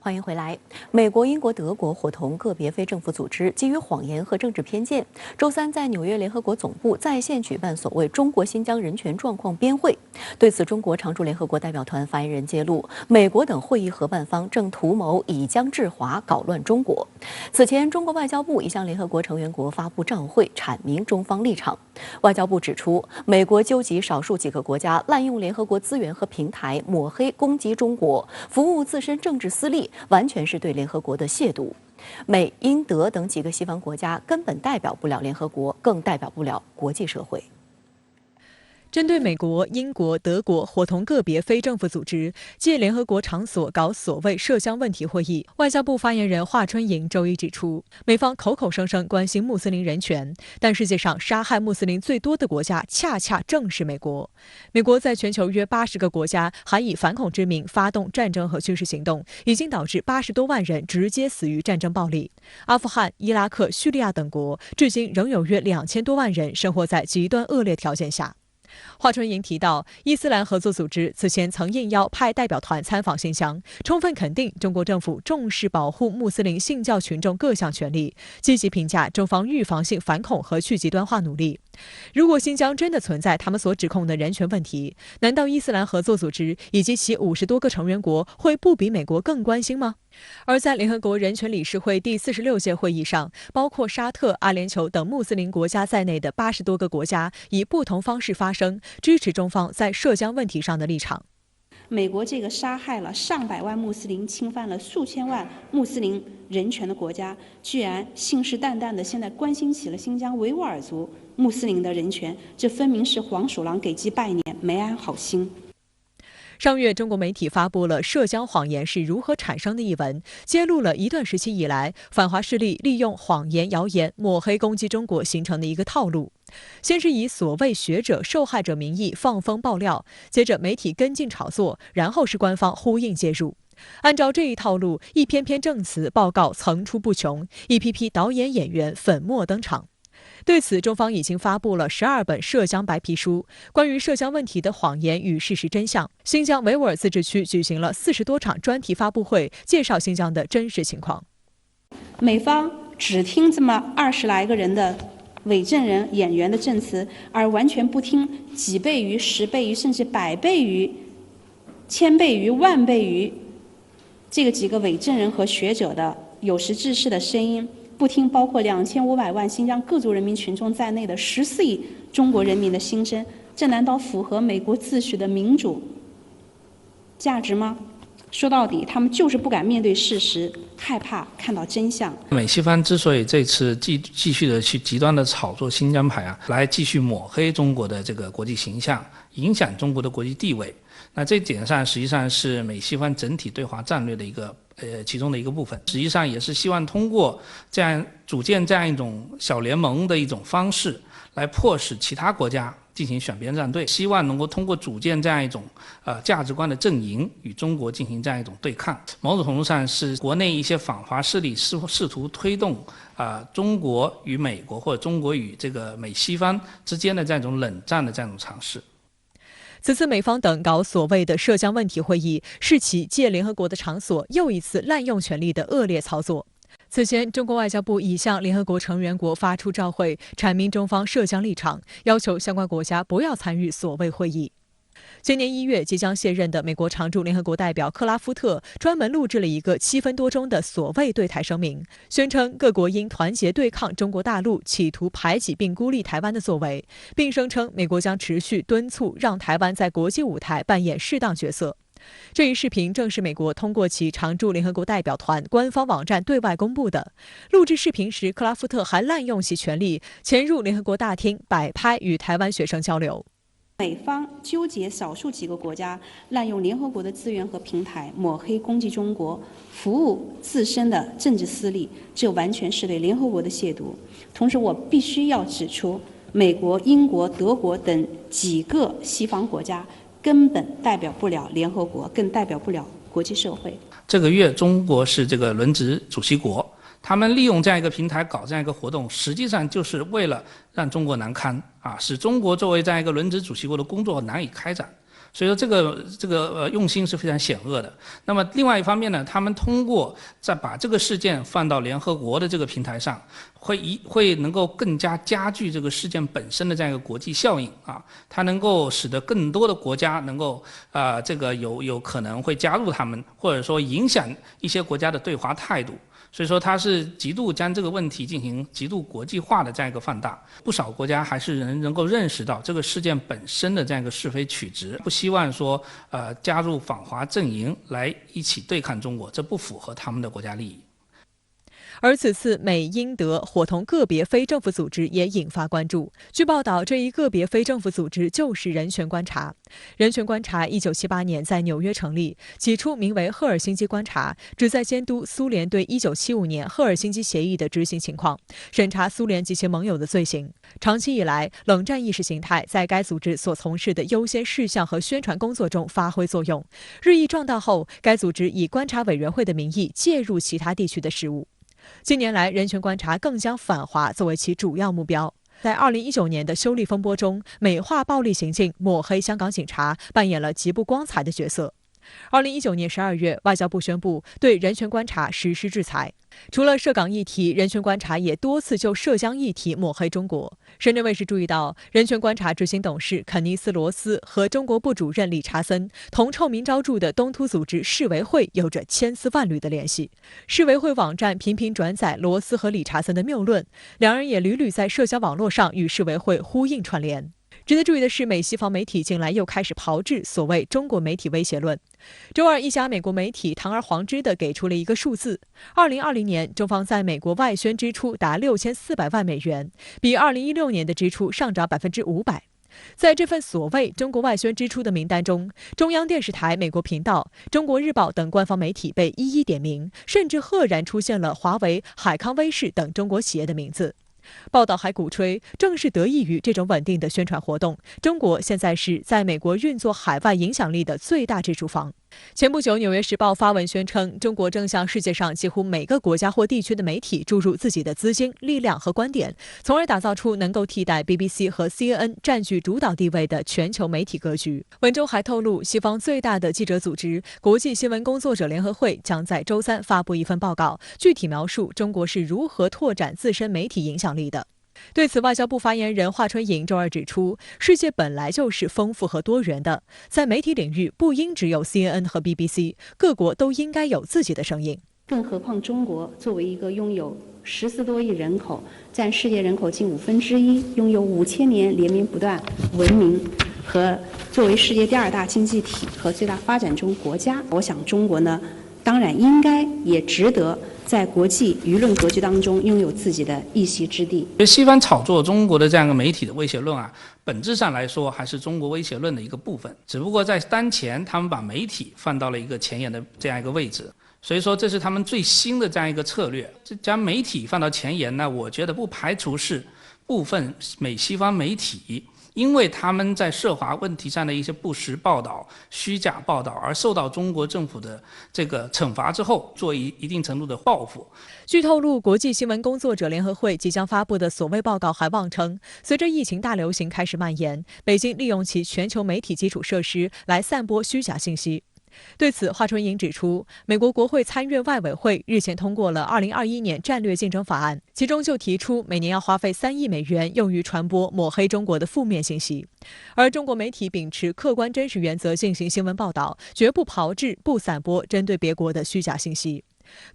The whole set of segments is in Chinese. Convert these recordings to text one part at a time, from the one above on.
欢迎回来。美国、英国、德国伙同个别非政府组织，基于谎言和政治偏见，周三在纽约联合国总部在线举办所谓中国新疆人权状况编会。对此，中国常驻联合国代表团发言人揭露，美国等会议合办方正图谋以疆制华，搞乱中国。此前，中国外交部已向联合国成员国发布照会，阐明中方立场。外交部指出，美国纠集少数几个国家滥用联合国资源和平台，抹黑攻击中国，服务自身政治私利，完全是对联合国的亵渎。美、英、德等几个西方国家根本代表不了联合国，更代表不了国际社会。针对美国、英国、德国伙同个别非政府组织借联合国场所搞所谓涉疆问题会议，外交部发言人华春莹周一指出，美方口口声声关心穆斯林人权，但世界上杀害穆斯林最多的国家恰恰正是美国。美国在全球约80个国家还以反恐之名发动战争和军事行动，已经导致80多万人直接死于战争暴力。阿富汗、伊拉克、叙利亚等国至今仍有约2000多万人生活在极端恶劣条件下。华春莹提到，伊斯兰合作组织此前曾应邀派代表团参访新疆，充分肯定中国政府重视保护穆斯林信教群众各项权利，积极评价中方预防性反恐和去极端化努力。如果新疆真的存在他们所指控的人权问题，难道伊斯兰合作组织以及其50多个成员国会不比美国更关心吗？而在联合国人权理事会第46届会议上，包括沙特、阿联酋等穆斯林国家在内的80多个国家以不同方式发声，支持中方在涉疆问题上的立场。美国这个杀害了上百万穆斯林、侵犯了数千万穆斯林人权的国家，居然信誓旦旦的现在关心起了新疆维吾尔族穆斯林的人权，这分明是黄鼠狼给鸡拜年，没安好心。上月，中国媒体发布了《涉疆谎言是如何产生的》一文，揭露了一段时期以来反华势力利用谎言、谣言抹黑攻击中国形成的一个套路。先是以所谓学者、受害者名义放风爆料，接着媒体跟进炒作，然后是官方呼应介入。按照这一套路，一篇篇证词报告层出不穷，一批批导演演员粉墨登场。对此，中方已经发布了12本涉疆白皮书，关于涉疆问题的谎言与事实真相。新疆维吾尔自治区举行了40多场专题发布会，介绍新疆的真实情况。美方只听这么20来个人的伪证人演员的证词，而完全不听几倍于、10倍于，甚至100倍于、1000倍于、10000倍于这个几个伪证人和学者的有识之士的声音。不听包括2500万新疆各族人民群众在内的14亿中国人民的心声，这难道符合美国自诩的民主价值吗？说到底，他们就是不敢面对事实，害怕看到真相。美西方之所以这次继续的去极端的炒作新疆牌来继续抹黑中国的这个国际形象，影响中国的国际地位，那这点上实际上是美西方整体对华战略的一个其中的一个部分，实际上也是希望通过组建这样一种小联盟的一种方式，来迫使其他国家进行选边站队，希望能够通过组建这样一种价值观的阵营，与中国进行这样一种对抗。某种程度上是国内一些反华势力试图推动中国与美国或者中国与这个美西方之间的这样一种冷战的这样一种尝试。此次美方等搞所谓的涉疆问题会议，是其借联合国的场所又一次滥用权力的恶劣操作。此前，中国外交部已向联合国成员国发出照会，阐明中方涉疆立场，要求相关国家不要参与所谓会议。今年1月，即将卸任的美国常驻联合国代表克拉夫特专门录制了一个7分多钟的所谓对台声明，宣称各国应团结对抗中国大陆企图排挤并孤立台湾的作为，并声称美国将持续敦促让台湾在国际舞台扮演适当角色。这一视频正是美国通过其常驻联合国代表团官方网站对外公布的。录制视频时，克拉夫特还滥用其权力，潜入联合国大厅摆拍与台湾学生交流。美方纠结少数几个国家滥用联合国的资源和平台，抹黑攻击中国，服务自身的政治私利，这完全是对联合国的亵渎。同时，我必须要指出，美国、英国、德国等几个西方国家根本代表不了联合国，更代表不了国际社会。这个月，中国是这个轮值主席国。他们利用这样一个平台搞这样一个活动，实际上就是为了让中国难堪使中国作为这样一个轮值主席国的工作难以开展。所以说这个用心是非常险恶的。那么另外一方面呢，他们通过再把这个事件放到联合国的这个平台上，会能够更加加剧这个事件本身的这样一个国际效应啊，它能够使得更多的国家能够这个有可能会加入他们，或者说影响一些国家的对华态度。所以说它是极度将这个问题进行极度国际化的这样一个放大，不少国家还是能够认识到这个事件本身的这样一个是非曲直，不希望说加入反华阵营来一起对抗中国，这不符合他们的国家利益。而此次美、英、德伙同个别非政府组织也引发关注。据报道，这一个别非政府组织就是人权观察。人权观察1978年在纽约成立，起初名为赫尔辛基观察，旨在监督苏联对1975年赫尔辛基协议的执行情况，审查苏联及其盟友的罪行。长期以来，冷战意识形态在该组织所从事的优先事项和宣传工作中发挥作用。日益壮大后，该组织以观察委员会的名义介入其他地区的事务。近年来，人权观察更将反华作为其主要目标。在2019年的修例风波中，美化暴力行径，抹黑香港警察，扮演了极不光彩的角色。2019年12月，外交部宣布对人权观察实施制裁。除了涉港议题，人权观察也多次就涉疆议题抹黑中国。深圳卫视注意到，人权观察执行董事肯尼斯·罗斯和中国部主任理查森同臭名昭著的东突组织世维会有着千丝万缕的联系。世维会网站频频转载罗斯和理查森的谬论，两人也屡屡在社交网络上与世维会呼应串联。值得注意的是，美西方媒体近来又开始炮制所谓中国媒体威胁论。周二，一家美国媒体堂而皇之地给出了一个数字：2020年，中方在美国外宣支出达6400万美元，比2016年的支出上涨500%。在这份所谓中国外宣支出的名单中，中央电视台、美国频道、中国日报等官方媒体被一一点名，甚至赫然出现了华为、海康威视等中国企业的名字。报道还鼓吹，正是得益于这种稳定的宣传活动，中国现在是在美国运作海外影响力的最大支柱方。前不久，《纽约时报》发文宣称，中国正向世界上几乎每个国家或地区的媒体注入自己的资金、力量和观点，从而打造出能够替代 BBC 和 CNN 占据主导地位的全球媒体格局。文中还透露，西方最大的记者组织国际新闻工作者联合会将在周三发布一份报告，具体描述中国是如何拓展自身媒体影响力的。对此，外交部发言人华春莹周二指出，世界本来就是丰富和多元的，在媒体领域不应只有 CNN 和 BBC， 各国都应该有自己的声音。更何况中国作为一个拥有14多亿人口，占世界人口近1/5，拥有5000年连绵不断文明和作为世界第2大经济体和最大发展中国家，我想中国呢，当然应该也值得在国际舆论格局当中拥有自己的一席之地。西方炒作中国的这样一个媒体的威胁论啊，本质上来说还是中国威胁论的一个部分，只不过在当前他们把媒体放到了一个前沿的这样一个位置，所以说这是他们最新的这样一个策略。将媒体放到前沿呢，我觉得不排除是部分美西方媒体因为他们在涉华问题上的一些不实报道、虚假报道，而受到中国政府的这个惩罚之后，做一定程度的报复。据透露，国际新闻工作者联合会即将发布的所谓报告还妄称，随着疫情大流行开始蔓延，北京利用其全球媒体基础设施来散播虚假信息。对此，华春莹指出，美国国会参院外委会日前通过了2021年战略竞争法案，其中就提出每年要花费3亿美元用于传播抹黑中国的负面信息。而中国媒体秉持客观真实原则进行新闻报道，绝不炮制、不散播针对别国的虚假信息。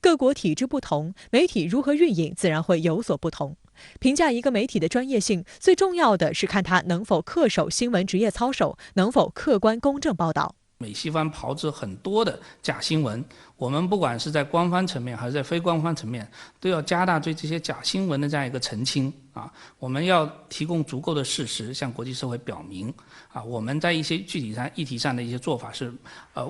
各国体制不同，媒体如何运营自然会有所不同。评价一个媒体的专业性，最重要的是看它能否恪守新闻职业操守，能否客观公正报道。美西方炮制很多的假新闻，我们不管是在官方层面还是在非官方层面，都要加大对这些假新闻的这样一个澄清啊。我们要提供足够的事实，向国际社会表明啊，我们在一些具体上议题上的一些做法是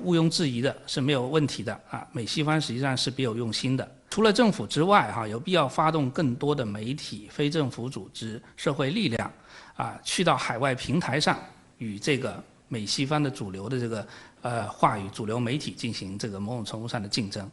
毋庸置疑的，是没有问题的啊。美西方实际上是别有用心的。除了政府之外哈，有必要发动更多的媒体、非政府组织、社会力量啊，去到海外平台上与这个美西方的主流的这个话语、主流媒体进行这个某种程度上的竞争。